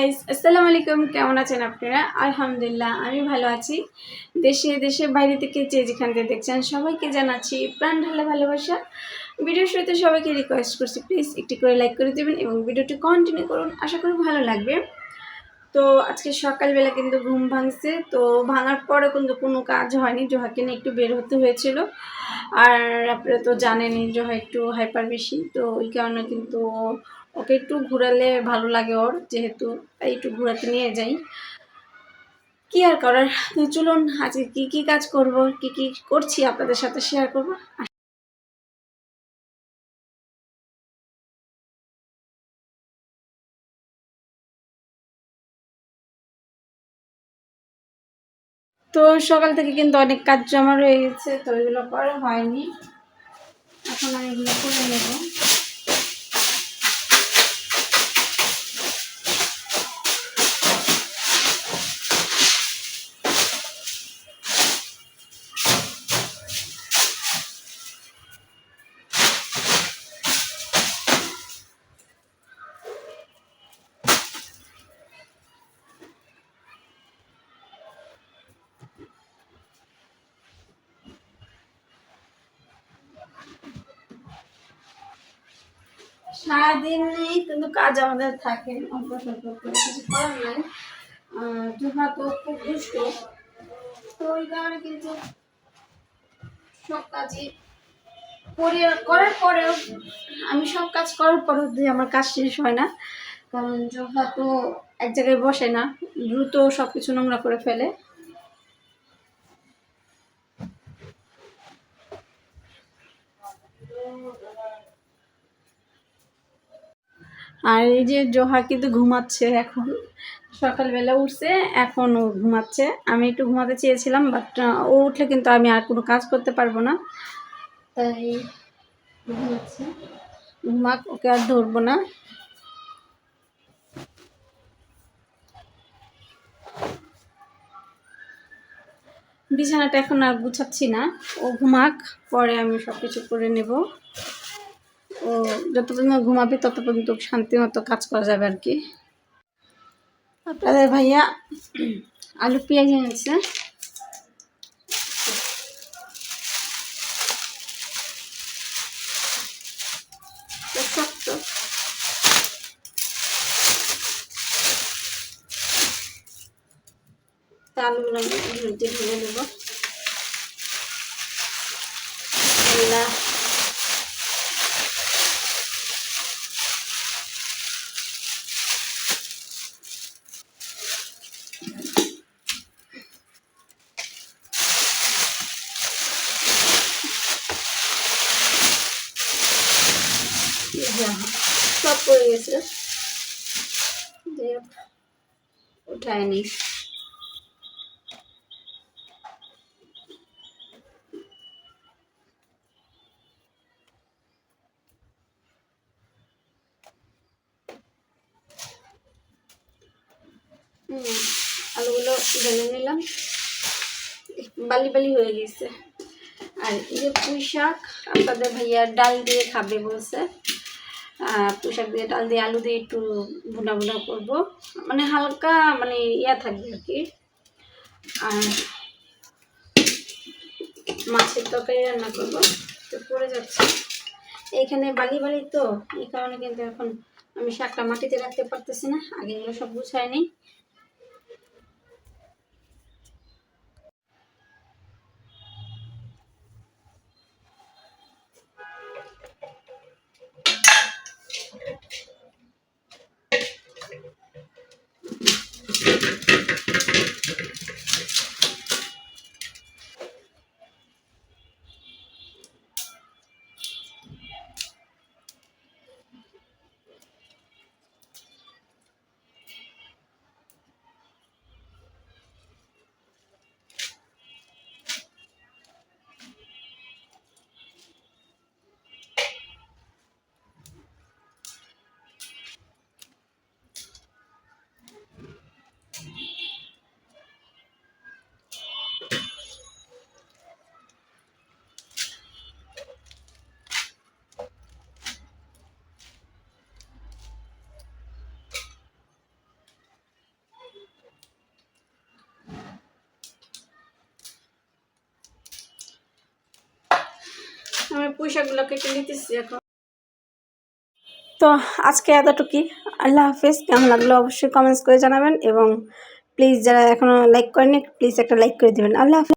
Guys, আসসালামু আলাইকুম। কেমন আছেন আপনারা? আলহামদুলিল্লাহ আমি ভালো আছি। দেশের বাইরে থেকে যে যেখান থেকে দেখছেন সবাইকে জানাচ্ছি প্রাণ ঢালা ভালোবাসা। ভিডিওর শুরুতে সবাইকে রিকোয়েস্ট করছি, প্লিজ একটি করে লাইক করে দেবেন এবং ভিডিওটি কন্টিনিউ করুন, আশা করি ভালো লাগবে। তো আজকে সকালবেলা কিন্তু ঘুম ভাঙছে, তো ভাঙার পরে কিন্তু কোনো কাজ হয়নি। জোহাকে নিয়ে একটু বের হতে হয়েছিল, আর আপনারা তো জানেনই জোহা একটু হাইপার বেশি, তো ওই কারণে কিন্তু ওকে একটু ঘোরালে ভালো লাগে ওর, যেহেতু একটু ঘোরাতে নিয়ে যাই। কি আর করার। তো চলুন আজকে কি কি কাজ করব, কি কি করছি আপনাদের সাথে শেয়ার করব। তো সকাল থেকে কিন্তু অনেক কাজ জমা রয়ে গেছে, তো এগুলো করা হয়নি, এখন আমি এগুলো করে নেব। সারাদিনই কিন্তু কাজ আমাদের থাকে, অল্প স্বল্প করে, কিছু করার নাই। জোহা তো খুব দুষ্ট, তো ওই কারণে কিন্তু সব কাজই করার পরেও, আমি সব কাজ করার পরেও যদি আমার কাজ শেষ হয় না, কারণ জোহা তো এক জায়গায় বসে না, দ্রুত সব কিছু নোংরা করে ফেলে। আর এই যে জোহা কিন্তু ঘুমাচ্ছে এখন, সকালবেলা উঠছে, এখন ও ঘুমাচ্ছে। আমি একটু ঘুমাতে চেয়েছিলাম, বাট ও উঠলে কিন্তু আমি আর কোনো কাজ করতে পারবো না, তাই ঘুমাচ্ছে। ঘুমাক, ওকে আর ধরবো না। বিছানাটা এখন আর গুছাচ্ছি না, ও ঘুমাক, পরে আমি সব কিছু করে নেব। ও যত পর্যন্ত ঘুমাবে তত পর্যন্ত শান্তি মতো কাজ করা যাবে আর কি। আপনাদের ভাইয়া আলু পেঁয়াজ এনেছে, শক্ত আলুগুলো ঢেলে নেব। সব পড়ে গেছে, উঠায় নি। আলুগুলো ঢেলে নিলাম, বালি বালি হয়ে গেছে। আর এই যে পুঁই শাক, আপনাদের ভাইয়া ডাল দিয়ে খাবে বলছে। পুঁই শাক দিয়ে ডাল দিয়ে আলু দিয়ে একটু ভুনা ভুনা করবো, মানে হালকা, মানে ইয়া থাকবে আর কি। আর মাছের তরকারি রান্না করবো, তো পড়ে যাচ্ছে এইখানে বালি বালি, তো এই কারণে কিন্তু এখন আমি শাকটা মাটিতে রাখতে পারতেছি না, আগে এগুলো সব গুছায় নিই। আমি পুঁইশাকগুলো কেটে নিতেছি এখন। তো আজকে এতটুকুই। আল্লাহ হাফেজ। কেমন লাগলো অবশ্যই কমেন্টস করে জানাবেন এবং প্লিজ যারা এখনও লাইক করেনি প্লিজ একটা লাইক করে দেবেন। আল্লাহ হাফেজ।